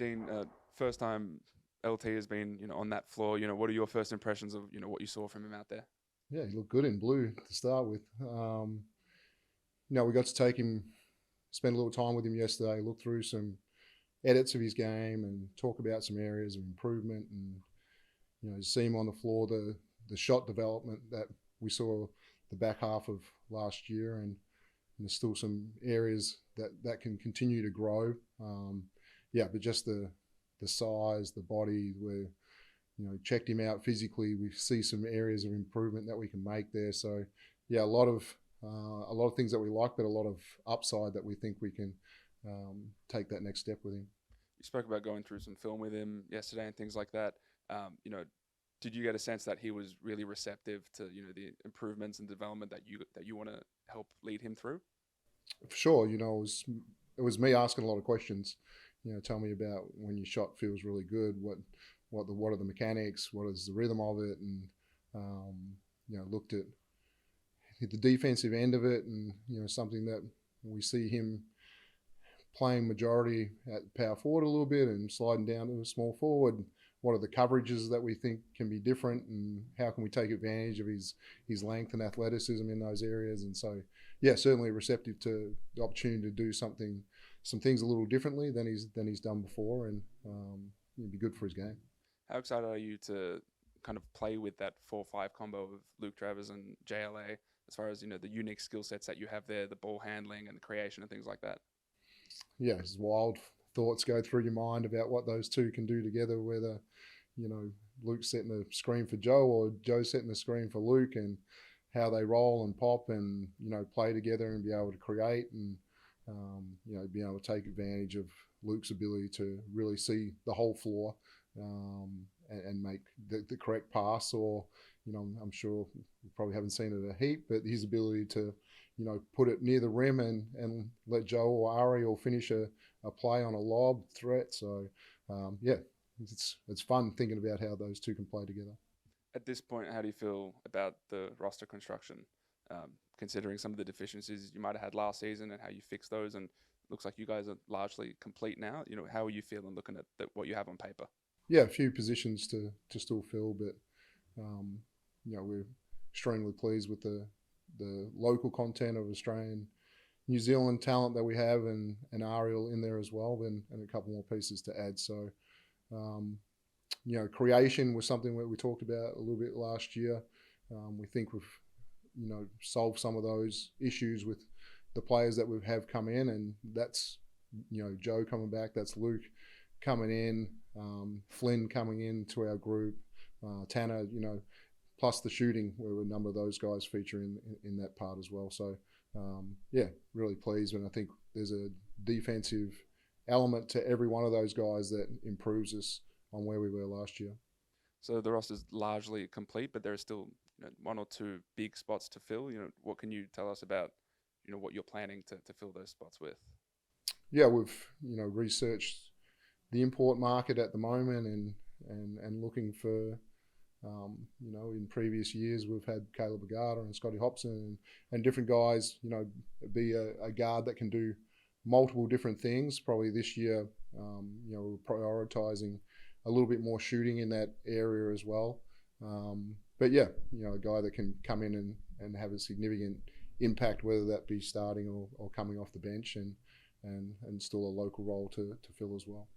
Dean, first time LT has been, on that floor. What are your first impressions of, what you saw from him out there? Yeah, he looked good in blue to start with. We got to take him, spend a little time with him yesterday, look through some edits of his game and talk about some areas of improvement and, see him on the floor, the shot development that we saw the back half of last year. And there's still some areas that can continue to grow. But just the size, the body, where checked him out physically. We see some areas of improvement that we can make there. So yeah, a lot of things that we like, but a lot of upside that we think we can take that next step with him. You spoke about going through some film with him yesterday and things like that. Did you get a sense that he was really receptive to, the improvements and development that you want to help lead him through? For sure, it was me asking a lot of questions. Tell me about when your shot feels really good. What are the mechanics? What is the rhythm of it? And looked at the defensive end of it, and something that we see him playing majority at power forward a little bit and sliding down to a small forward. What are the coverages that we think can be different, and how can we take advantage of his length and athleticism in those areas? And so, yeah, certainly receptive to the opportunity to do some things a little differently than he's done before, and it'd be good for his game. How excited are you to kind of play with that 4-5 combo of Luke Travers and JLA, as far as the unique skill sets that you have there, the ball handling and the creation and things like that? Yeah, it's wild thoughts go through your mind about what those two can do together, whether Luke's setting a screen for Joe or Joe's setting a screen for Luke, and how they roll and pop and play together and be able to create and be able to take advantage of Luke's ability to really see the whole floor and make the correct pass. Or I'm sure we probably haven't seen it a heap, but his ability to put it near the rim and let Joe or Ari or finish a play on a lob threat. So it's fun thinking about how those two can play together. At this point, how do you feel about the roster construction, considering some of the deficiencies you might have had last season and how you fixed those? And it looks like you guys are largely complete now. How are you feeling looking at what you have on paper? Yeah, a few positions to still fill, but we're extremely pleased with the local content of Australian, New Zealand talent that we have, and Ariel in there as well, and a couple more pieces to add. So, creation was something that we talked about a little bit last year. We think we've, solved some of those issues with the players that we have come in, and that's, Joe coming back, that's Luke coming in, Flynn coming into our group, Tanner, plus the shooting, where a number of those guys feature in that part as well. So, really pleased. And I think there's a defensive element to every one of those guys that improves us on where we were last year. So the roster's largely complete, but there are still one or two big spots to fill. What can you tell us about what you're planning to fill those spots with? Yeah, we've researched the import market at the moment and looking for. In previous years, we've had Caleb Agata and Scotty Hobson and different guys, be a guard that can do multiple different things. Probably this year, we're prioritising a little bit more shooting in that area as well. But yeah, a guy that can come in and have a significant impact, whether that be starting or coming off the bench, and still a local role to fill as well.